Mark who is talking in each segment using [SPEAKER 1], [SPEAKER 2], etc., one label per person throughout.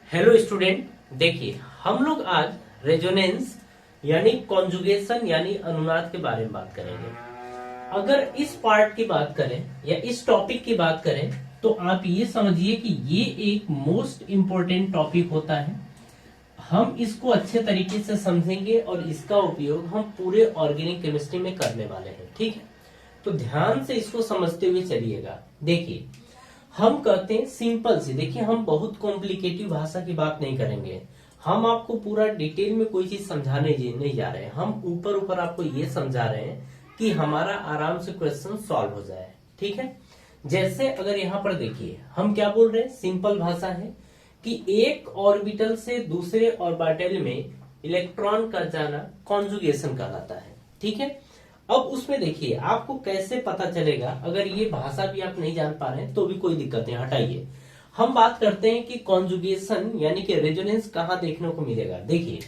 [SPEAKER 1] Hello student, देखिए हम लोग आज रेजोनेंस यानी कॉन्जुगेशन यानी अनुनाद के बारे में बात करेंगे। अगर इस पार्ट की बात करें या इस टॉपिक की बात करें तो आप ये समझिए कि ये एक मोस्ट इंपॉर्टेंट टॉपिक होता है। हम इसको अच्छे तरीके से समझेंगे और इसका उपयोग हम पूरे ऑर्गेनिक केमिस्ट्री में करने वाले हैं। ठीक है, तो ध्यान से इसको समझते हुए चलिएगा। देखिए, हम कहते हैं सिंपल सी, देखिए हम बहुत कॉम्प्लिकेटिव भाषा की बात नहीं करेंगे। हम आपको पूरा डिटेल में कोई चीज समझाने नहीं जा रहे हैं। हम ऊपर ऊपर आपको ये समझा रहे हैं कि हमारा आराम से क्वेश्चन सॉल्व हो जाए। ठीक है, जैसे अगर यहाँ पर देखिए हम क्या बोल रहे हैं, सिंपल भाषा है कि एक ऑर्बिटल से दूसरे ऑर्बिटल में इलेक्ट्रॉन का जाना कॉन्जुगेशन कहलाता है। ठीक है, अब उसमें देखिए आपको कैसे पता चलेगा। अगर ये भाषा भी आप नहीं जान पा रहे हैं तो भी कोई दिक्कत नहीं, हटाइए। हम बात करते हैं कि कॉन्जुगेशन यानी कि रेजोनेंस कहाँ देखने को मिलेगा। देखिए,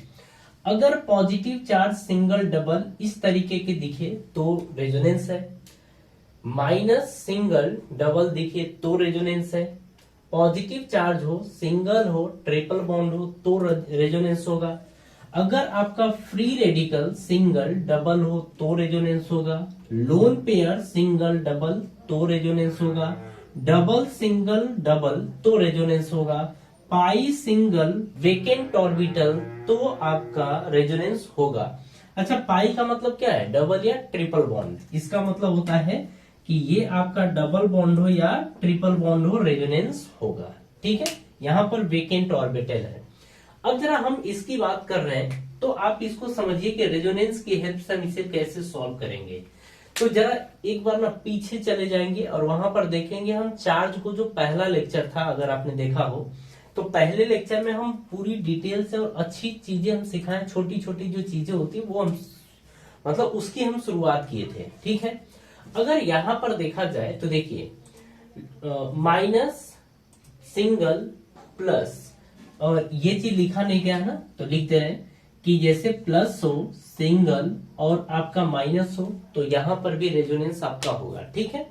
[SPEAKER 1] अगर पॉजिटिव चार्ज सिंगल डबल इस तरीके के दिखे तो रेजोनेंस है, माइनस सिंगल डबल दिखे तो रेजोनेंस है, पॉजिटिव चार्ज हो, सिंगल हो, ट्रिपल बॉन्ड हो तो रेजोनेंस होगा। अगर आपका फ्री रेडिकल सिंगल डबल हो तो रेजोनेंस होगा, लोन पेयर सिंगल डबल तो रेजोनेंस होगा, डबल सिंगल डबल तो रेजोनेंस होगा, पाई सिंगल वेकेंट ऑर्बिटल तो आपका रेजोनेंस होगा। अच्छा, पाई का मतलब क्या है, डबल या ट्रिपल बॉन्ड। इसका मतलब होता है कि ये आपका डबल बॉन्ड हो या ट्रिपल बॉन्ड हो, रेजोनेंस होगा। ठीक है, यहाँ पर वेकेंट ऑर्बिटल है। अब जरा हम इसकी बात कर रहे हैं तो आप इसको समझिए कि रेजोनेंस की हेल्प से हम इसे कैसे सॉल्व करेंगे। तो जरा एक बार ना पीछे चले जाएंगे और वहां पर देखेंगे हम चार्ज को। जो पहला लेक्चर था अगर आपने देखा हो तो पहले लेक्चर में हम पूरी डिटेल से और अच्छी चीजें हम सिखाएं। छोटी छोटी जो चीजें होती वो हम मतलब उसकी हम शुरुआत किए थे। ठीक है, अगर यहां पर देखा जाए तो देखिए माइनस सिंगल प्लस, और ये चीज लिखा नहीं गया ना तो लिख दे रहे हैं कि जैसे प्लस हो सिंगल और आपका माइनस हो तो यहां पर भी रेजोनेंस आपका होगा। ठीक है,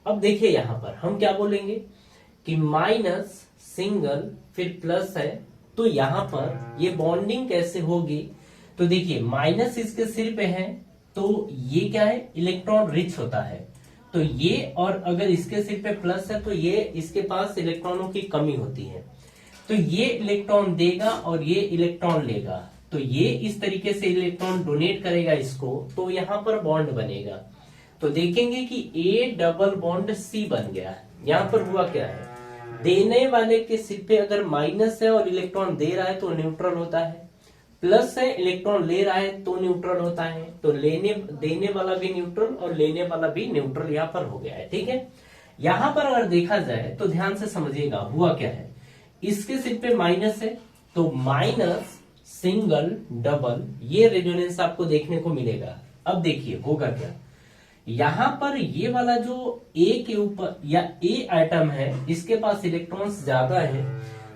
[SPEAKER 1] अब देखिए यहां पर हम क्या बोलेंगे कि माइनस सिंगल फिर प्लस है तो यहां पर ये बॉन्डिंग कैसे होगी। तो देखिए माइनस इसके सिर पे है तो ये क्या है, इलेक्ट्रॉन रिच होता है। तो ये, और अगर इसके सिर पे प्लस है तो ये इसके पास इलेक्ट्रॉनों की कमी होती है। तो ये इलेक्ट्रॉन देगा और ये इलेक्ट्रॉन लेगा, तो ये इस तरीके से इलेक्ट्रॉन डोनेट करेगा इसको, तो यहां पर बॉन्ड बनेगा। तो देखेंगे कि ए डबल बॉन्ड सी बन गया। यहां पर हुआ क्या है, देने वाले के सिर पे अगर माइनस है और इलेक्ट्रॉन दे रहा है तो न्यूट्रल होता है, प्लस है इलेक्ट्रॉन ले रहा है तो न्यूट्रल होता है। तो देने वाला भी न्यूट्रल और लेने वाला भी न्यूट्रल यहां पर हो गया है। ठीक है, यहां पर अगर देखा जाए तो ध्यान से समझिएगा हुआ क्या है। इसके सिर पे माइनस है तो माइनस सिंगल डबल ये रेजोनेंस आपको देखने को मिलेगा। अब देखिए होगा क्या, यहां पर ये वाला जो ए के ऊपर या ए आइटम है इसके पास इलेक्ट्रॉन्स ज्यादा है,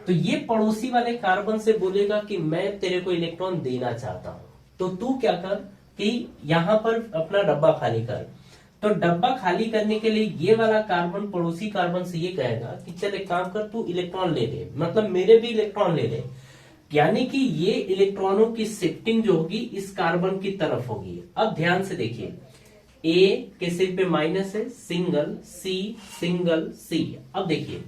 [SPEAKER 1] तो ये पड़ोसी वाले कार्बन से बोलेगा कि मैं तेरे को इलेक्ट्रॉन देना चाहता हूं, तो तू क्या कर कि यहां पर अपना डब्बा खाली कर। तो डब्बा खाली करने के लिए ये वाला कार्बन पड़ोसी कार्बन से ये कहेगा कि चल एक काम कर, तू इलेक्ट्रॉन ले ले, मतलब मेरे भी इलेक्ट्रॉन ले ले। यानी कि ये इलेक्ट्रॉनों की शिफ्टिंग जो होगी इस कार्बन की तरफ होगी। अब ध्यान से देखिए, ए के सिर पे माइनस है, सिंगल सी। अब देखिए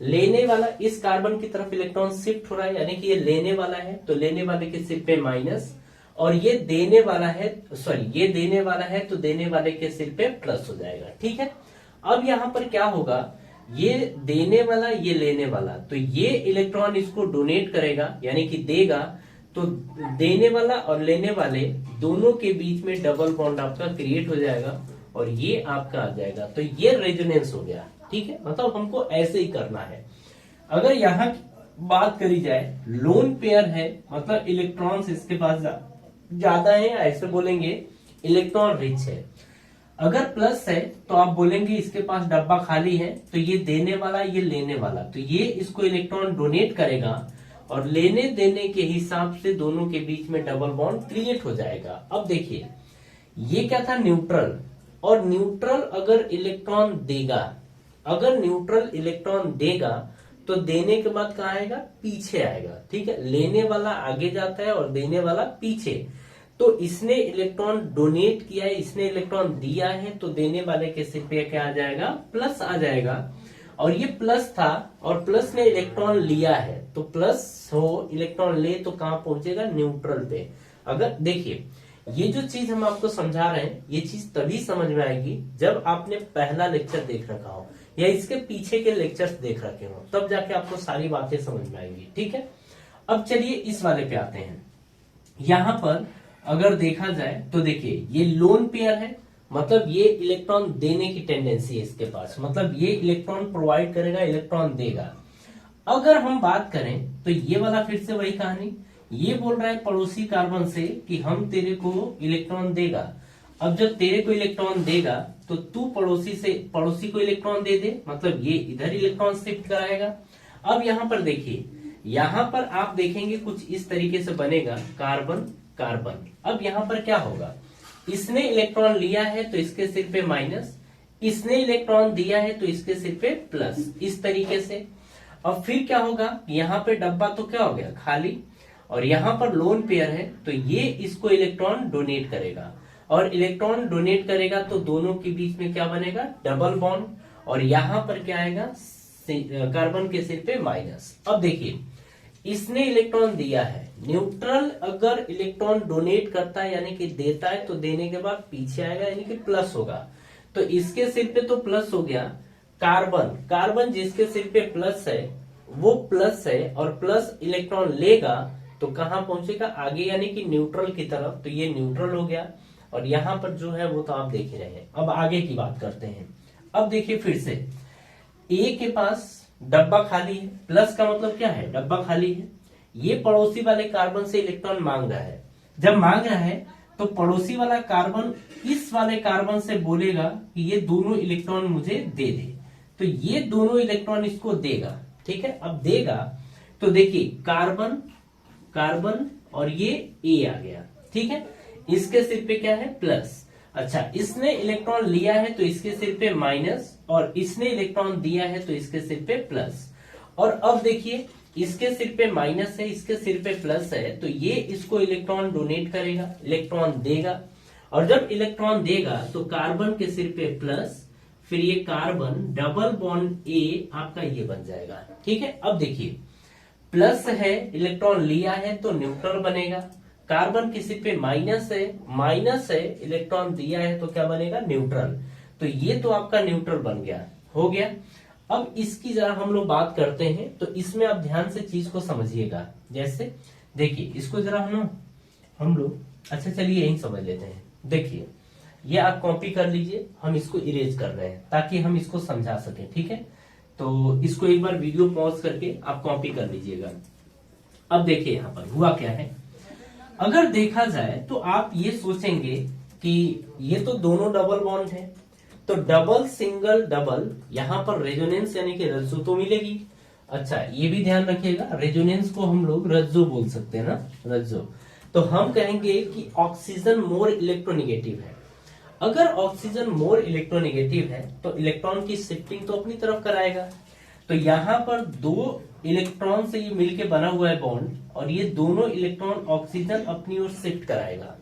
[SPEAKER 1] लेने वाला इस कार्बन की तरफ इलेक्ट्रॉन शिफ्ट हो रहा है, यानी कि ये लेने वाला है तो लेने वाले के सिर पे माइनस, और ये देने वाला है, ये देने वाला है तो देने वाले के सिर पे प्लस हो जाएगा। ठीक है, अब यहां पर क्या होगा, ये देने वाला ये लेने वाला, तो ये इलेक्ट्रॉन इसको डोनेट करेगा यानी कि देगा, तो देने वाला और लेने वाले दोनों के बीच में डबल बॉन्ड आपका क्रिएट हो जाएगा और ये आपका आ जाएगा। तो ये रेजोनेंस हो गया। ठीक है, मतलब हमको ऐसे ही करना है। अगर यहाँ बात करी जाए, लोन पेयर है मतलब इलेक्ट्रॉन्स इसके पास ज्यादा है, ऐसे बोलेंगे इलेक्ट्रॉन रिच है। अगर प्लस है तो आप बोलेंगे इसके पास डब्बा खाली है, तो ये देने वाला ये लेने वाला, तो ये इसको इलेक्ट्रॉन डोनेट करेगा और लेने देने के हिसाब से दोनों के बीच में डबल बॉन्ड क्रिएट हो जाएगा। अब देखिए ये क्या था, न्यूट्रल, और न्यूट्रल अगर इलेक्ट्रॉन देगा तो देने के बाद कहाँ आएगा, पीछे आएगा। ठीक है, लेने वाला आगे जाता है और देने वाला पीछे। तो इसने इलेक्ट्रॉन डोनेट किया है, इसने इलेक्ट्रॉन दिया है, तो देने वाले के सिर पे क्या आ जाएगा, प्लस आ जाएगा। और ये प्लस था और प्लस ने इलेक्ट्रॉन लिया है, तो प्लस हो इलेक्ट्रॉन ले तो कहां पहुंचेगा, न्यूट्रल पे। अगर देखिए ये जो चीज हम आपको समझा रहे हैं, ये चीज तभी समझ में आएगी जब आपने पहला लेक्चर देख रखा हो या इसके पीछे के लेक्चर्स देख रखे हो, तब जाके आपको सारी बातें समझ में आएंगी। ठीक है, अब चलिए इस वाले पे आते हैं। यहां पर अगर देखा जाए तो देखिए ये लोन पेयर है, मतलब ये इलेक्ट्रॉन देने की टेंडेंसी है इसके पास, मतलब ये इलेक्ट्रॉन प्रोवाइड करेगा, इलेक्ट्रॉन देगा। अगर हम बात करें तो ये वाला फिर से वही कहानी, ये बोल रहा है पड़ोसी कार्बन से कि हम तेरे को इलेक्ट्रॉन देगा। अब जब तेरे को इलेक्ट्रॉन देगा तो तू पड़ोसी को इलेक्ट्रॉन दे दे, मतलब ये इधर इलेक्ट्रॉन शिफ्ट कराएगा। अब यहाँ पर देखिए, यहाँ पर आप देखेंगे कुछ इस तरीके से बनेगा, कार्बन कार्बन। अब यहाँ पर क्या होगा, इसने इलेक्ट्रॉन लिया है तो इसके सिर पे माइनस, इसने इलेक्ट्रॉन दिया है तो इसके सिर पे प्लस, इस तरीके से। अब फिर क्या होगा, यहाँ पे डब्बा तो क्या हो गया, खाली, और यहाँ पर लोन पेयर है तो ये इसको इलेक्ट्रॉन डोनेट करेगा, और इलेक्ट्रॉन डोनेट करेगा तो दोनों के बीच में क्या बनेगा, डबल बॉन्ड, और यहाँ पर क्या आएगा, कार्बन के सिर पे माइनस। अब देखिए इसने इलेक्ट्रॉन दिया है, न्यूट्रल अगर इलेक्ट्रॉन डोनेट करता है यानी कि देता है तो देने के बाद पीछे आएगा यानी कि प्लस होगा, तो इसके सिर पे तो प्लस हो गया। कार्बन जिसके सिर पे प्लस है वो प्लस है, और प्लस इलेक्ट्रॉन लेगा तो कहां पहुंचेगा, आगे यानी कि न्यूट्रल की तरफ, तो ये न्यूट्रल हो गया। और यहाँ पर जो है वो तो आप देख ही रहे हैं। अब आगे की बात करते हैं। अब देखिए फिर से ए के पास डब्बा खाली है, प्लस का मतलब क्या है, डब्बा खाली है। ये पड़ोसी वाले कार्बन से इलेक्ट्रॉन मांग रहा है, जब मांग रहा है तो पड़ोसी वाला कार्बन इस वाले कार्बन से बोलेगा कि ये दोनों इलेक्ट्रॉन मुझे दे दे, तो ये दोनों इलेक्ट्रॉन इसको देगा। ठीक है, अब देगा तो देखिए कार्बन कार्बन और ये ए आ गया। ठीक है, इसके सिर पे क्या है, प्लस। अच्छा, इसने इलेक्ट्रॉन लिया है तो इसके सिर पे माइनस, और इसने इलेक्ट्रॉन दिया है तो इसके सिर पे प्लस। और अब देखिए इसके सिर पे माइनस है, इसके सिर पे प्लस है, तो ये इसको इलेक्ट्रॉन डोनेट करेगा, इलेक्ट्रॉन देगा। और जब इलेक्ट्रॉन देगा तो कार्बन के सिर पे प्लस, फिर ये कार्बन डबल बॉन्ड ए आपका ये बन जाएगा। ठीक है, अब देखिए प्लस है, इलेक्ट्रॉन लिया है तो न्यूट्रल बनेगा। कार्बन के सिर पे माइनस है, इलेक्ट्रॉन दिया है तो क्या बनेगा, न्यूट्रल। तो ये तो आपका न्यूट्रल बन गया, हो गया। अब इसकी जरा हम लोग बात करते हैं, तो इसमें आप ध्यान से चीज को समझिएगा। जैसे देखिए इसको जरा हम लोग अच्छा चलिए यही समझ लेते हैं। देखिए ये आप कॉपी कर लीजिए, हम इसको इरेज कर रहे हैं ताकि हम इसको समझा सकें। ठीक है, तो इसको एक बार वीडियो पॉज करके आप कॉपी कर लीजिएगा। अब देखिए यहाँ पर हुआ क्या है, अगर देखा जाए तो आप ये सोचेंगे कि ये तो दोनों डबल बॉन्ड है, तो डबल सिंगल डबल, यहाँ पर रेजोनेंस यानी कि रज्जु तो मिलेगी। अच्छा ये भी ध्यान रखिएगा, रेजोनेंस को हम लोग रज्जु बोल सकते हैं ना, रज्जु। तो हम कहेंगे कि ऑक्सीजन मोर इलेक्ट्रोनिगेटिव है। अगर ऑक्सीजन मोर इलेक्ट्रोनिगेटिव है तो इलेक्ट्रॉन की शिफ्टिंग तो अपनी तरफ कराएगा। तो यहाँ पर दो इलेक्ट्रॉन से ये मिलके बना हुआ है बॉन्ड, और ये दोनों इलेक्ट्रॉन ऑक्सीजन अपनी ओर शिफ्ट कराएगा।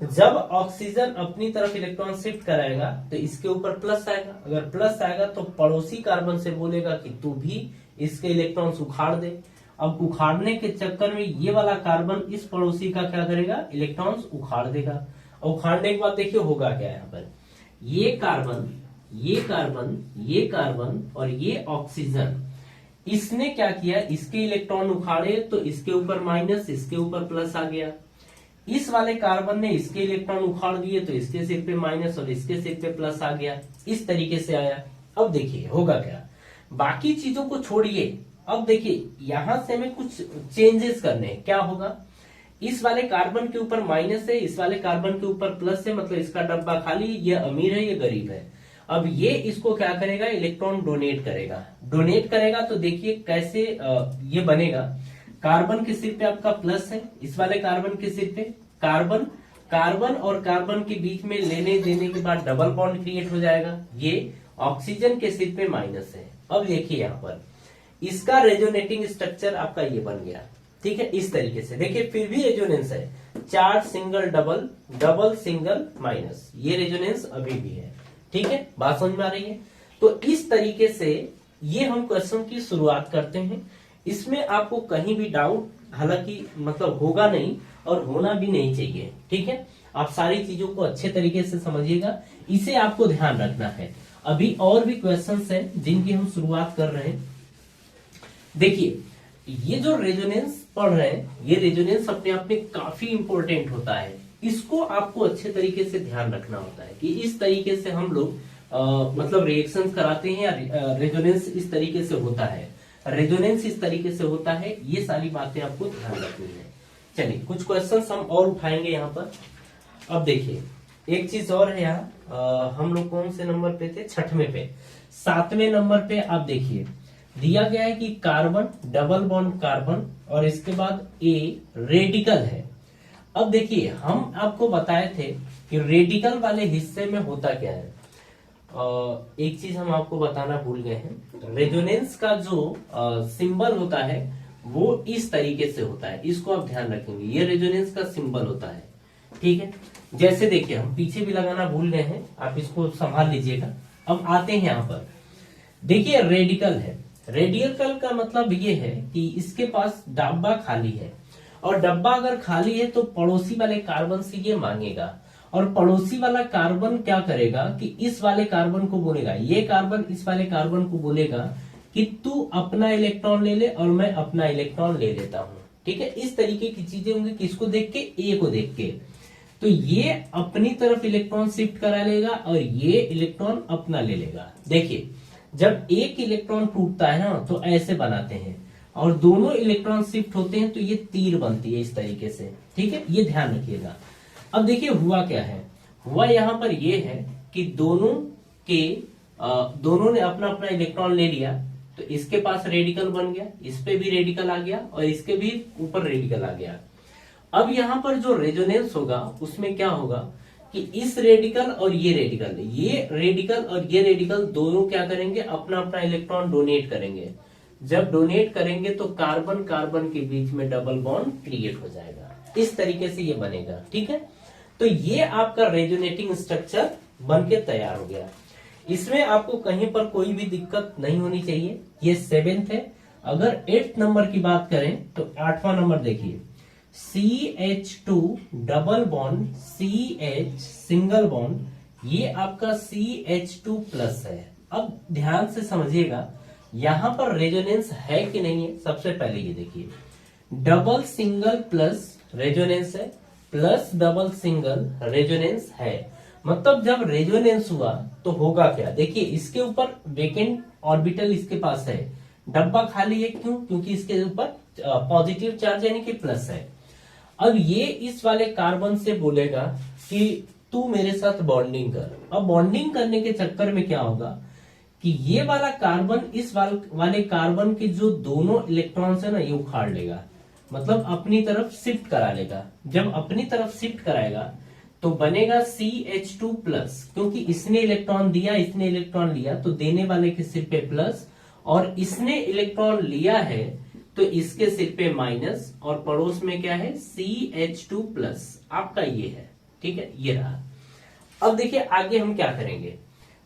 [SPEAKER 1] जब ऑक्सीजन अपनी तरफ इलेक्ट्रॉन शिफ्ट कराएगा तो इसके ऊपर प्लस आएगा, अगर प्लस आएगा तो पड़ोसी कार्बन से बोलेगा कि तू भी इसके इलेक्ट्रॉन्स उखाड़ दे। अब उखाड़ने के चक्कर में ये वाला कार्बन इस पड़ोसी का क्या करेगा, इलेक्ट्रॉन्स उखाड़ देगा। उखाड़ने के बाद देखिए होगा क्या, यहाँ पर ये कार्बन ये कार्बन ये कार्बन और ये ऑक्सीजन, इसने क्या किया, इसके इलेक्ट्रॉन उखाड़े तो इसके ऊपर माइनस, इसके ऊपर प्लस आ गया। इस वाले कार्बन ने इसके इलेक्ट्रॉन उखाड़ दिए तो इसके सिर पे माइनस और इसके सिर पे प्लस आ गया, इस तरीके से आया। अब देखिए होगा क्या, बाकी चीजों को छोड़िए, अब देखिए यहां से हमें कुछ चेंजेस करने हैं। क्या होगा, इस वाले कार्बन के ऊपर माइनस है, इस वाले कार्बन के ऊपर प्लस है, मतलब इसका डब्बा खाली, ये अमीर है ये गरीब है। अब ये इसको क्या करेगा, इलेक्ट्रॉन डोनेट करेगा। तो देखिए कैसे ये बनेगा, कार्बन के सिर पे आपका प्लस है, इस वाले कार्बन के सिर पे कार्बन और कार्बन के बीच में लेने देने के बाद डबल बॉन्ड क्रिएट हो जाएगा। ये ऑक्सीजन के सिर पे माइनस है। अब देखिए यहाँ पर इसका रेजोनेटिंग स्ट्रक्चर आपका ये बन गया, ठीक है। इस तरीके से देखिए फिर भी रेजोनेंस है, charge single double, double single minus, ये रेजोनेंस अभी भी है, ठीक है। बात समझ में आ रही है। तो इस तरीके से ये हम क्वेश्चन की शुरुआत करते हैं। इसमें आपको कहीं भी डाउट हालांकि मतलब होगा नहीं और होना भी नहीं चाहिए, ठीक है। आप सारी चीजों को अच्छे तरीके से समझिएगा, इसे आपको ध्यान रखना है। अभी और भी क्वेश्चंस हैं जिनकी हम शुरुआत कर रहे हैं। देखिए ये जो रेजोनेंस पढ़ रहे हैं, ये रेजोनेंस अपने आप में काफी इंपॉर्टेंट होता है। इसको आपको अच्छे तरीके से ध्यान रखना होता है कि इस तरीके से हम लोग मतलब रिएक्शंस कराते हैं या रेजोनेंस इस तरीके से होता है, रेजोनेंस इस तरीके से होता है, ये सारी बातें आपको ध्यान रखनी है। चलिए कुछ क्वेश्चंस हम और उठाएंगे यहाँ पर। अब देखिए एक चीज और है यहाँ, हम लोग कौन से नंबर पे थे, छठवें पे। सातवें नंबर पे आप देखिए दिया गया है कि कार्बन, डबल बॉन्ड कार्बन और इसके बाद ए रेडिकल है। अब देखिए हम आपको बताए थे कि रेडिकल वाले हिस्से में होता क्या है। एक चीज हम आपको बताना भूल गए हैं, रेजोनेंस का जो सिंबल होता है वो इस तरीके से होता है, इसको आप ध्यान रखेंगे। ये रेजोनेंस का सिंबल होता है, ठीक है। जैसे देखिए हम पीछे भी लगाना भूल गए हैं, आप इसको संभाल लीजिएगा। अब आते हैं यहाँ पर, देखिए रेडिकल है। रेडिकल का मतलब ये है कि इसके पास डब्बा खाली है, और डब्बा अगर खाली है तो पड़ोसी वाले कार्बन से ये मांगेगा, और पड़ोसी वाला कार्बन क्या करेगा कि इस वाले कार्बन को बोलेगा, ये कार्बन इस वाले कार्बन को बोलेगा कि तू अपना इलेक्ट्रॉन ले ले और मैं अपना इलेक्ट्रॉन ले लेता हूं, ठीक है। इस तरीके की चीजें होंगी, किसको देख के, ए को देख के। तो ये अपनी तरफ इलेक्ट्रॉन शिफ्ट करा लेगा और ये इलेक्ट्रॉन अपना ले लेगा। देखिए जब एक इलेक्ट्रॉन टूटता है ना तो ऐसे बनाते हैं, और दोनों इलेक्ट्रॉन शिफ्ट होते हैं तो ये तीर बनती है इस तरीके से, ठीक है। ये ध्यान रखिएगा। अब देखिए हुआ क्या है, हुआ यहाँ पर ये है कि दोनों ने अपना अपना इलेक्ट्रॉन ले लिया, तो इसके पास रेडिकल बन गया, इस पे भी रेडिकल आ गया और इसके भी ऊपर रेडिकल आ गया। अब यहाँ पर जो रेजोनेंस होगा उसमें क्या होगा कि इस रेडिकल और ये रेडिकल दोनों क्या करेंगे, अपना अपना इलेक्ट्रॉन डोनेट करेंगे। जब डोनेट करेंगे तो कार्बन कार्बन के बीच में डबल बॉन्ड क्रिएट हो जाएगा, इस तरीके से ये बनेगा, ठीक है। तो ये आपका रेजोनेटिंग स्ट्रक्चर बन के तैयार हो गया। इसमें आपको कहीं पर कोई भी दिक्कत नहीं होनी चाहिए। ये 7th है। अगर 8th नंबर की बात करें तो 8वां नंबर देखिए, CH2 double bond CH single bond, ये आपका CH2 प्लस है। अब ध्यान से समझिएगा यहां पर रेजोनेंस है कि नहीं है। सबसे पहले ये देखिए, डबल सिंगल प्लस रेजोनेंस है, प्लस डबल सिंगल रेजोनेंस है। मतलब जब रेजोनेंस हुआ तो होगा क्या, देखिए इसके ऊपर वेकेंट ऑर्बिटल इसके पास है, डब्बा खाली है, क्यों, क्योंकि इसके ऊपर पॉजिटिव चार्ज यानी कि प्लस है। अब ये इस वाले कार्बन से बोलेगा कि तू मेरे साथ बॉन्डिंग कर। अब बॉन्डिंग करने के चक्कर में क्या होगा कि ये वाला कार्बन इस वाले कार्बन के जो दोनों इलेक्ट्रॉन्स है ना, ये उखाड़ लेगा, मतलब अपनी तरफ शिफ्ट करा लेगा। जब अपनी तरफ शिफ्ट कराएगा तो बनेगा CH2 प्लस, क्योंकि इसने इलेक्ट्रॉन दिया, इसने इलेक्ट्रॉन लिया, तो देने वाले के सिर पे प्लस, और इसने इलेक्ट्रॉन लिया है तो इसके सिर पे माइनस, और पड़ोस में क्या है, CH2 प्लस आपका ये है, ठीक है। ये रहा। अब देखिए आगे हम क्या करेंगे,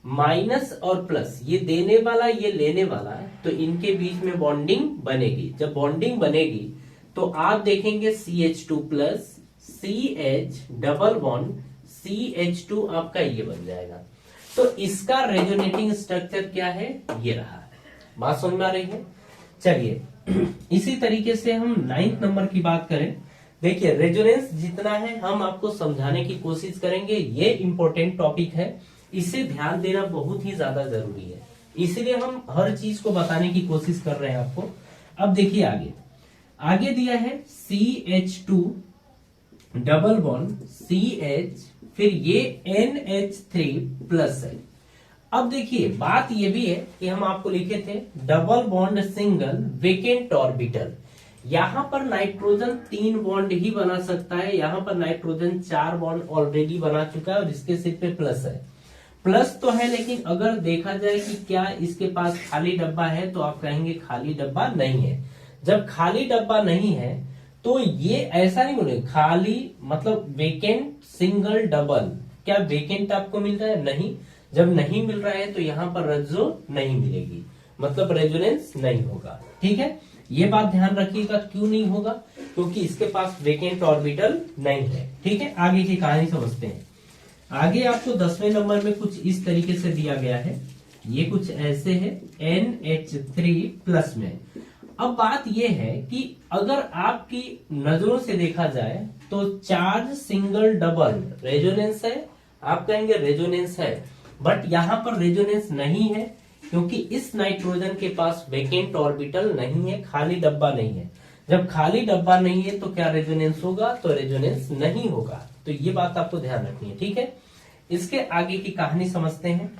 [SPEAKER 1] माइनस और प्लस, ये देने वाला ये लेने वाला, तो इनके बीच में बॉन्डिंग बनेगी। जब बॉन्डिंग बनेगी तो आप देखेंगे CH2 plus CH double bond CH2 आपका ये बन जाएगा। तो इसका रेजोनेटिंग स्ट्रक्चर क्या है, ये रहा। बात समझ में आ रही है। चलिए इसी तरीके से हम 9th नंबर की बात करें। देखिए रेजोनेंस जितना है हम आपको समझाने की कोशिश करेंगे, ये इंपॉर्टेंट टॉपिक है, इसे ध्यान देना बहुत ही ज्यादा जरूरी है, इसलिए हम हर चीज को बताने की कोशिश कर रहे हैं आपको। अब देखिए आगे दिया है CH2 डबल बॉन्ड CH, फिर ये NH3 प्लस है। अब देखिए बात ये भी है कि हम आपको लिखे थे double bond single vacant orbital. यहां पर नाइट्रोजन 3 बॉन्ड ही बना सकता है, यहां पर नाइट्रोजन 4 बॉन्ड ऑलरेडी बना चुका है और इसके सिर पे प्लस है। प्लस तो है, लेकिन अगर देखा जाए कि क्या इसके पास खाली डब्बा है तो आप कहेंगे खाली डब्बा नहीं है। जब खाली डब्बा नहीं है तो ये ऐसा नहीं बोले खाली मतलब वेकेंट सिंगल डबल, क्या वेकेंट आपको मिल रहा है? नहीं। जब नहीं मिल रहा है तो यहाँ पर रेजो नहीं मिलेगी, मतलब रेजोनेंस नहीं होगा। ठीक है, ये बात ध्यान रखिएगा। क्यों नहीं होगा? क्योंकि इसके पास वेकेंट ऑर्बिटल नहीं है। ठीक है, आगे की कहानी समझते हैं। आगे आपको 10वें नंबर में कुछ इस तरीके से दिया गया है, ये कुछ ऐसे है NH3 प्लस में। अब बात यह है कि अगर आपकी नजरों से देखा जाए तो चार्ज सिंगल डबल रेजोनेंस है, आप कहेंगे रेजोनेंस है, बट यहां पर रेजोनेंस नहीं है क्योंकि इस नाइट्रोजन के पास वेकेंट ऑर्बिटल नहीं है, खाली डब्बा नहीं है। जब खाली डब्बा नहीं है तो क्या रेजोनेंस होगा? तो रेजोनेंस नहीं होगा। तो ये बात आपको ध्यान रखनी है। ठीक है, इसके आगे की कहानी समझते हैं।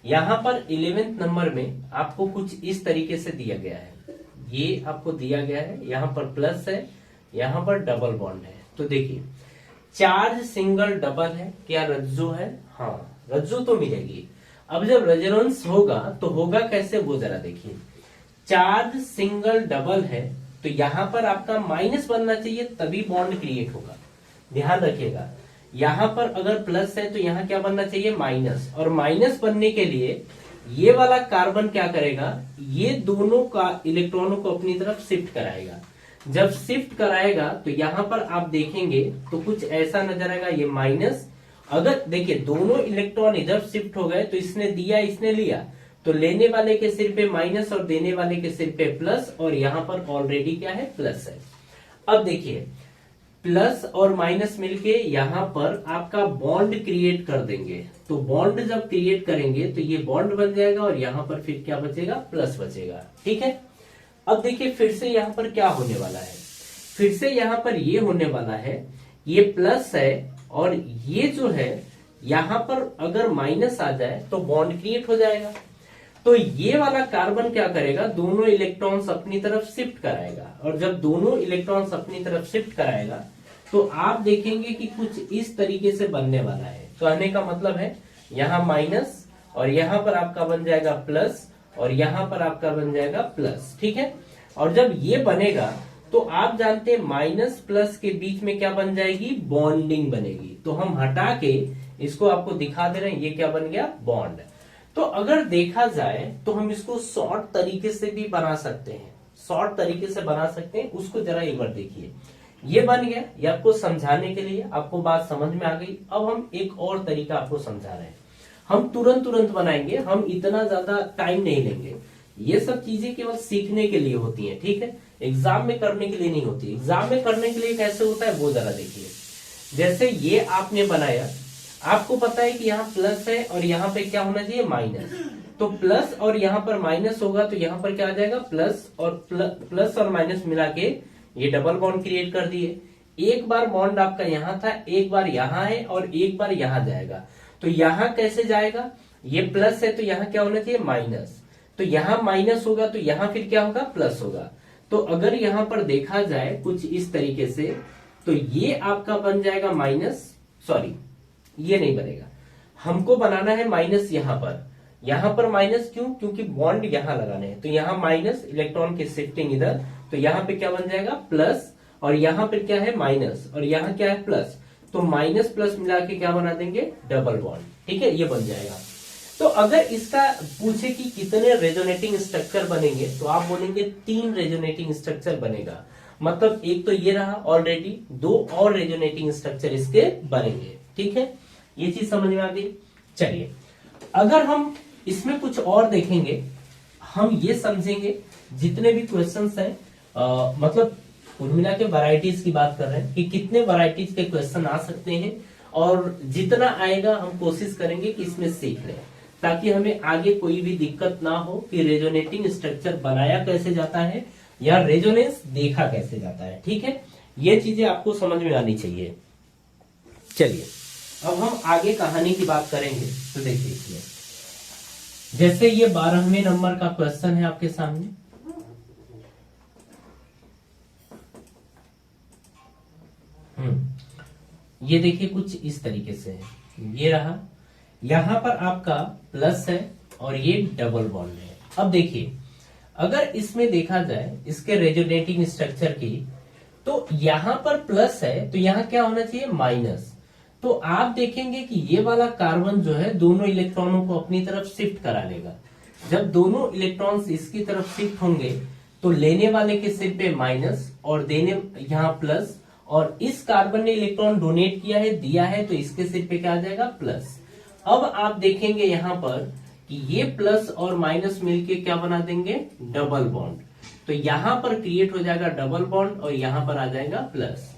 [SPEAKER 1] यहां पर 11वें नंबर में आपको कुछ इस तरीके से दिया गया है, ये आपको दिया गया है, यहाँ पर प्लस है, यहाँ पर डबल बॉन्ड है। तो देखिए चार्ज सिंगल डबल है, क्या रज्जु है? हाँ, रज्जु तो मिलेगी। अब जब रेजोनेंस होगा तो होगा कैसे वो जरा देखिए। चार्ज सिंगल डबल है तो यहां पर आपका माइनस बनना चाहिए तभी बॉन्ड क्रिएट होगा। ध्यान रखिएगा, यहां पर अगर प्लस है तो यहां क्या बनना चाहिए? माइनस। और माइनस बनने के लिए ये वाला कार्बन क्या करेगा? ये दोनों का इलेक्ट्रॉनों को अपनी तरफ शिफ्ट कराएगा। जब शिफ्ट कराएगा तो यहां पर आप देखेंगे तो कुछ ऐसा नजर आएगा, ये माइनस। अगर देखिए दोनों इलेक्ट्रॉन इधर शिफ्ट हो गए तो इसने दिया इसने लिया, तो लेने वाले के सिर पे माइनस और देने वाले के सिर पे प्लस, और यहां पर ऑलरेडी क्या है? प्लस है। अब देखिए प्लस और माइनस मिलके यहां पर आपका बॉन्ड क्रिएट कर देंगे। तो बॉन्ड जब क्रिएट करेंगे तो ये बॉन्ड बन जाएगा और यहां पर फिर क्या बचेगा? प्लस बचेगा। ठीक है, अब देखिए फिर से यहां पर क्या होने वाला है? फिर से यहां पर ये होने वाला है, ये प्लस है और ये जो है यहां पर अगर माइनस आ जाए तो बॉन्ड क्रिएट हो जाएगा। तो ये वाला कार्बन क्या करेगा? दोनों इलेक्ट्रॉन्स अपनी तरफ शिफ्ट कराएगा, और जब दोनों इलेक्ट्रॉन्स अपनी तरफ शिफ्ट कराएगा तो आप देखेंगे कि कुछ इस तरीके से बनने वाला है। कहने का मतलब है यहाँ माइनस और यहाँ पर आपका बन जाएगा प्लस और यहाँ पर आपका बन जाएगा प्लस। ठीक है, और जब ये बनेगा तो आप जानते हैं माइनस प्लस के बीच में क्या बन जाएगी? बॉन्डिंग बनेगी। तो हम हटा के इसको आपको दिखा दे रहे हैं, ये क्या बन गया? बॉन्ड। तो अगर देखा जाए तो हम इसको शॉर्ट तरीके से भी बना सकते हैं, शॉर्ट तरीके से बना सकते हैं। उसको जरा एक बार देखिए, ये बन गया। ये आपको समझाने के लिए, आपको बात समझ में आ गई। अब हम एक और तरीका आपको समझा रहे हैं, हम तुरंत बनाएंगे, हम इतना ज्यादा टाइम नहीं लेंगे। ये सब चीजें केवल सीखने के लिए होती हैं। ठीक है, एग्जाम में करने के लिए नहीं होती। एग्जाम में करने के लिए कैसे होता है वो जरा देखिए। जैसे ये आपने बनाया, आपको पता है कि यहाँ प्लस है और यहाँ पे क्या होना चाहिए? माइनस। तो प्लस और यहाँ पर माइनस होगा तो यहाँ पर क्या आ जाएगा? प्लस और माइनस मिला के ये डबल बॉन्ड क्रिएट कर दिए। एक बार बॉन्ड आपका यहाँ था, एक बार यहाँ है और एक बार यहाँ जाएगा। तो यहाँ कैसे जाएगा? ये प्लस है तो यहाँ क्या होना चाहिए? माइनस। तो यहाँ माइनस होगा तो यहाँ फिर क्या होगा? प्लस होगा। तो अगर यहाँ पर देखा जाए कुछ इस तरीके से तो ये आपका बन जाएगा माइनस, सॉरी ये नहीं बनेगा, हमको बनाना है माइनस यहाँ पर माइनस। क्यों? क्योंकि बॉन्ड यहाँ लगाने हैं। तो यहाँ माइनस, इलेक्ट्रॉन की शिफ्टिंग इधर, तो यहाँ पे क्या बन जाएगा? प्लस, और यहाँ पे क्या है? माइनस, और यहाँ क्या है? प्लस। तो माइनस प्लस मिला के क्या बना देंगे? Double bond. ठीक है, ये बन जाएगा। तो अगर इसका पूछे कि कितने रेजोनेटिंग स्ट्रक्चर बनेंगे तो आप बोलेंगे 3 रेजोनेटिंग स्ट्रक्चर बनेगा। मतलब एक तो ये रहा ऑलरेडी, 2 और रेजोनेटिंग स्ट्रक्चर इसके बनेंगे। ठीक है, ये चीज समझ में आ गई। चलिए, अगर हम इसमें कुछ और देखेंगे, हम ये समझेंगे जितने भी क्वेश्चंस हैं, मतलब कुल मिला के वैरायटीज की बात कर रहे हैं कि कितने वैरायटीज के क्वेश्चन आ सकते हैं, और जितना आएगा हम कोशिश करेंगे कि इसमें सीख लें, ताकि हमें आगे कोई भी दिक्कत ना हो कि रेजोनेटिंग स्ट्रक्चर बनाया कैसे जाता है या रेजोनेंस देखा कैसे जाता है। ठीक है, ये चीजें आपको समझ में आनी चाहिए। चलिए, अब हम आगे कहानी की बात करेंगे। तो देखिए इसमें जैसे ये 12वें नंबर का क्वेश्चन है आपके सामने, ये देखिए कुछ इस तरीके से है। ये रहा, यहां पर आपका प्लस है और ये डबल बॉन्ड है। अब देखिए, अगर इसमें देखा जाए इसके रेजोनेटिंग स्ट्रक्चर की, तो यहां पर प्लस है तो यहां क्या होना चाहिए, माइनस। तो आप देखेंगे कि ये वाला कार्बन जो है दोनों इलेक्ट्रॉनों को अपनी तरफ शिफ्ट करा लेगा। जब दोनों इलेक्ट्रॉन्स इसकी तरफ शिफ्ट होंगे तो लेने वाले के सिर पे माइनस और देने यहाँ प्लस, और इस कार्बन ने इलेक्ट्रॉन डोनेट किया है, दिया है, तो इसके सिर पे क्या आ जाएगा, प्लस। अब आप देखेंगे यहां पर कि ये प्लस और माइनस मिलके क्या बना देंगे, डबल बॉन्ड। तो यहां पर क्रिएट हो जाएगा डबल बॉन्ड और यहां पर आ जाएगा प्लस।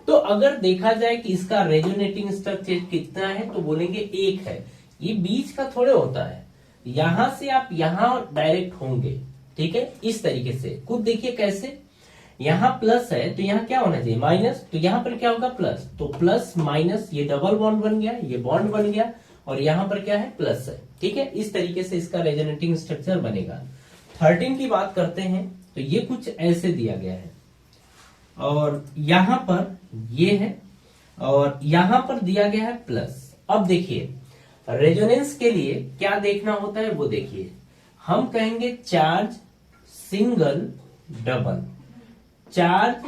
[SPEAKER 1] तो अगर देखा जाए कि इसका रेजोनेटिंग स्ट्रक्चर कितना है तो बोलेंगे 1 है। ये बीच का थोड़े होता है, यहां से आप यहां डायरेक्ट होंगे, ठीक है। इस तरीके से खुद देखिए कैसे, यहां प्लस है तो यहां क्या होना चाहिए, माइनस, तो यहां पर क्या होगा, प्लस। तो प्लस माइनस, ये डबल बॉन्ड बन गया, ये बॉन्ड बन गया, और यहां पर क्या है, प्लस है, ठीक है। इस तरीके से इसका रेजोनेटिंग स्ट्रक्चर बनेगा। 13 की बात करते हैं तो ये कुछ ऐसे दिया गया है, और यहां पर ये है, और यहां पर दिया गया है प्लस। अब देखिए, रेजोनेंस के लिए क्या देखना होता है वो देखिए, हम कहेंगे चार्ज सिंगल डबल। चार्ज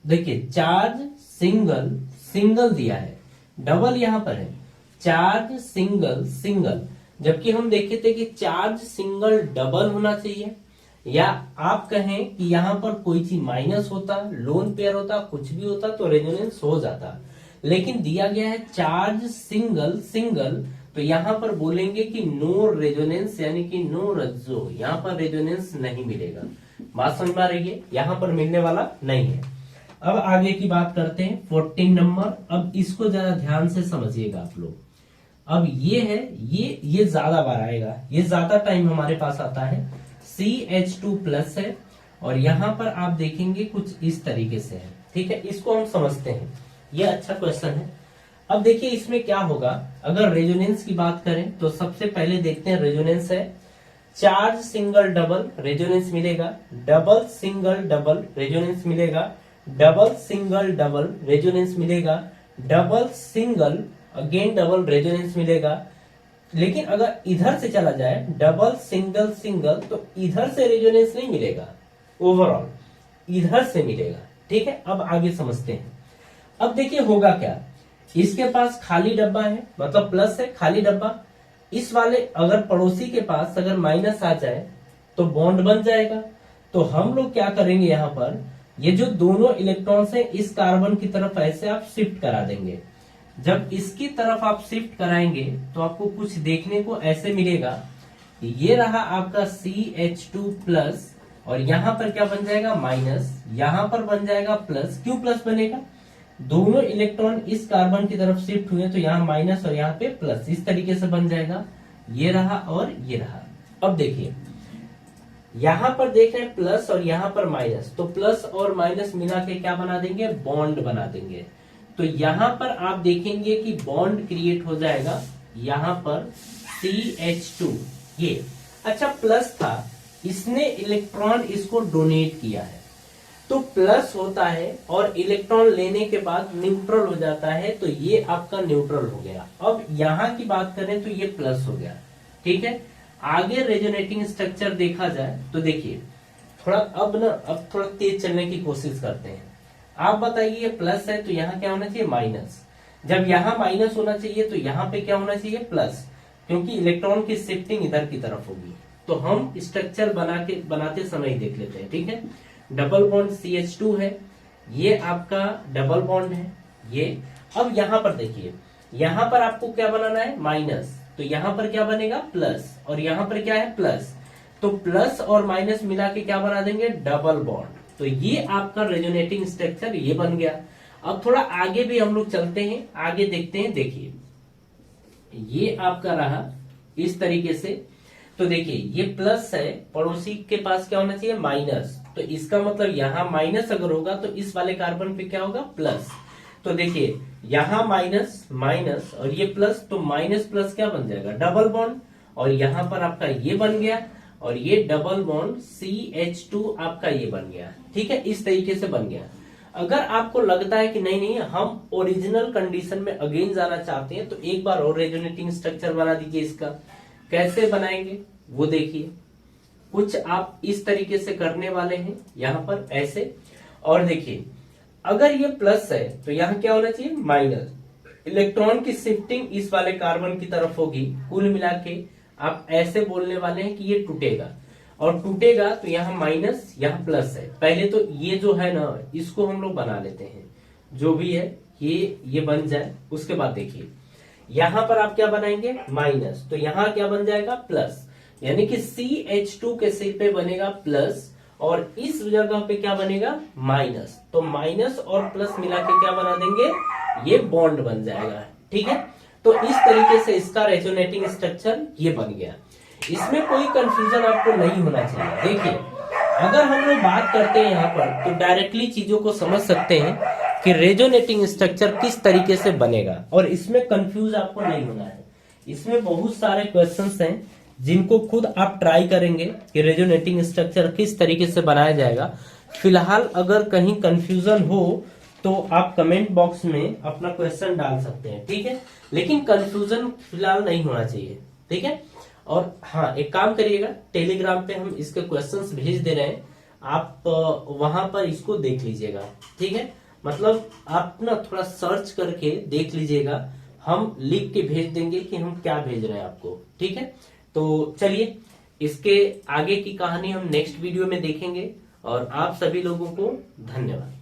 [SPEAKER 1] देखिए, चार्ज सिंगल, सिंगल दिया है, डबल यहां पर है, चार्ज सिंगल सिंगल। जबकि हम देखे थे कि चार्ज सिंगल डबल होना चाहिए, या आप कहें कि यहां पर कोई चीज माइनस होता, लोन पेयर होता, कुछ भी होता तो रेजोनेंस हो जाता। लेकिन दिया गया है चार्ज सिंगल सिंगल, तो यहां पर बोलेंगे कि नो रेजोनेंस, यानी कि नो रज्जो, यहां पर रेजोनेंस नहीं मिलेगा। बात समझ में आ रही है, यहां पर मिलने वाला नहीं है। अब आगे की बात करते हैं 14 नंबर। अब इसको जरा ध्यान से समझिएगा आप लोग। अब ये है, ये ज्यादा बार आएगा, ये ज्यादा टाइम हमारे पास आता है। CH2 प्लस है, और यहां पर आप देखेंगे कुछ इस तरीके से है, ठीक है। इसको हम समझते हैं, ये अच्छा क्वेश्चन है। अब देखिए इसमें क्या होगा, अगर रेजोनेंस की बात करें तो सबसे पहले देखते हैं रेजोनेंस है, चार्ज सिंगल डबल रेजोनेंस मिलेगा, डबल सिंगल डबल रेजोनेंस मिलेगा, डबल सिंगल डबल रेजोनेंस मिलेगा, double single again double resonance मिलेगा। लेकिन अगर इधर से चला जाए डबल सिंगल सिंगल, तो इधर से रेजोनेंस नहीं मिलेगा, ओवरऑल इधर से मिलेगा, ठीक है। अब आगे समझते हैं। अब देखिए होगा क्या, इसके पास खाली डब्बा है, मतलब प्लस है, खाली डब्बा। इस वाले अगर पड़ोसी के पास अगर माइनस आ जाए तो बॉन्ड बन जाएगा। तो हम लोग क्या करेंगे, यहां पर ये जो दोनों इलेक्ट्रॉन्स हैं इस कार्बन की तरफ ऐसे आप शिफ्ट करा देंगे। जब इसकी तरफ आप शिफ्ट कराएंगे तो आपको कुछ देखने को ऐसे मिलेगा, ये रहा आपका CH2 प्लस, और यहां पर क्या बन जाएगा, माइनस, यहां पर बन जाएगा प्लस। क्यों प्लस बनेगा, दोनों इलेक्ट्रॉन इस कार्बन की तरफ शिफ्ट हुए तो यहाँ माइनस और यहाँ पे प्लस, इस तरीके से बन जाएगा। ये रहा और ये रहा। अब देखिए यहां पर देख रहे हैं प्लस और यहां पर माइनस, तो प्लस और माइनस मिला के क्या बना देंगे, बॉन्ड बना देंगे। तो यहां पर आप देखेंगे कि बॉन्ड क्रिएट हो जाएगा, यहां पर CH2 ये। अच्छा प्लस था, इसने इलेक्ट्रॉन इसको डोनेट किया है, तो प्लस होता है और इलेक्ट्रॉन लेने के बाद न्यूट्रल हो जाता है, तो ये आपका न्यूट्रल हो गया। अब यहां की बात करें तो ये प्लस हो गया, ठीक है। आगे रेजोनेटिंग स्ट्रक्चर देखा जाए तो देखिए थोड़ा, अब थोड़ा तेज चलने की कोशिश करते हैं। आप बताइए ये प्लस है तो यहाँ क्या होना चाहिए, माइनस। जब यहाँ माइनस होना चाहिए तो यहाँ पे क्या होना चाहिए, प्लस, क्योंकि इलेक्ट्रॉन की शिफ्टिंग इधर की तरफ होगी। तो हम स्ट्रक्चर बनाते समय ही देख लेते हैं, ठीक है। डबल बॉन्ड CH2 है, ये आपका डबल बॉन्ड है ये। अब यहां पर देखिए, यहां पर आपको क्या बनाना है, माइनस, तो यहां पर क्या बनेगा, प्लस, और यहां पर क्या है, प्लस। तो प्लस और माइनस मिला के क्या बना देंगे, डबल बॉन्ड। तो ये आपका रेजोनेटिंग स्ट्रक्चर ये बन गया। अब थोड़ा आगे भी हम लोग चलते हैं, आगे देखते हैं। देखिए ये आपका रहा इस तरीके से, तो देखिए ये प्लस है, पड़ोसी के पास क्या होना चाहिए, माइनस। तो इसका मतलब यहां माइनस अगर होगा तो इस वाले कार्बन पे क्या होगा, प्लस। तो देखिए यहां माइनस माइनस और ये प्लस, तो माइनस प्लस क्या बन जाएगा, डबल बॉन्ड। और यहां पर आपका ये बन गया, और ये डबल बॉन्ड CH2 आपका ये बन गया, ठीक है। इस तरीके से बन गया। अगर आपको लगता है कि नहीं नहीं हम ओरिजिनल कंडीशन में अगेन जाना चाहते हैं, तो एक बार और रेजोनेटिंग स्ट्रक्चर बना दीजिए। इसका कैसे बनाएंगे वो देखिए। कुछ आप इस तरीके से करने वाले हैं, यहां पर ऐसे। और देखिए अगर ये प्लस है तो यहां क्या होना चाहिए, माइनस। इलेक्ट्रॉन की शिफ्टिंग इस वाले कार्बन की तरफ होगी। कुल मिला के आप ऐसे बोलने वाले हैं कि ये टूटेगा, और टूटेगा तो यहाँ माइनस यहाँ प्लस है। पहले तो ये जो है ना, इसको हम लोग बना लेते हैं, जो भी है ये बन जाए। उसके बाद देखिए यहां पर आप क्या बनाएंगे, माइनस, तो यहाँ क्या बन जाएगा, प्लस। यानी कि CH2 के सिर पे बनेगा प्लस, और इस जगह पे क्या बनेगा, माइनस। तो माइनस और प्लस मिला के क्या बना देंगे, ये बॉन्ड बन जाएगा। ठीक है, तो इस तरीके से इसका रेजोनेटिंग स्ट्रक्चर ये बन गया। इसमें कोई कंफ्यूजन आपको नहीं होना चाहिए। देखिए अगर हम लोग बात करते हैं यहाँ पर, तो डायरेक्टली चीजों को समझ सकते हैं कि रेजोनेटिंग स्ट्रक्चर किस तरीके से बनेगा, और इसमें कंफ्यूज आपको नहीं होना है। इसमें बहुत सारे क्वेश्चंस हैं जिनको खुद आप ट्राई करेंगे कि रेजोनेटिंग स्ट्रक्चर किस तरीके से बनाया जाएगा। फिलहाल अगर कहीं कंफ्यूजन हो तो आप कमेंट बॉक्स में अपना क्वेश्चन डाल सकते हैं, ठीक है। लेकिन कंफ्यूजन फिलहाल नहीं होना चाहिए, ठीक है। और हाँ, एक काम करिएगा, टेलीग्राम पे हम इसके क्वेश्चंस भेज दे रहे हैं, आप वहां पर इसको देख लीजिएगा, ठीक है। मतलब आप ना थोड़ा सर्च करके देख लीजिएगा, हम लिख के भेज देंगे कि हम क्या भेज रहे हैं आपको, ठीक है। तो चलिए इसके आगे की कहानी हम नेक्स्ट वीडियो में देखेंगे, और आप सभी लोगों को धन्यवाद।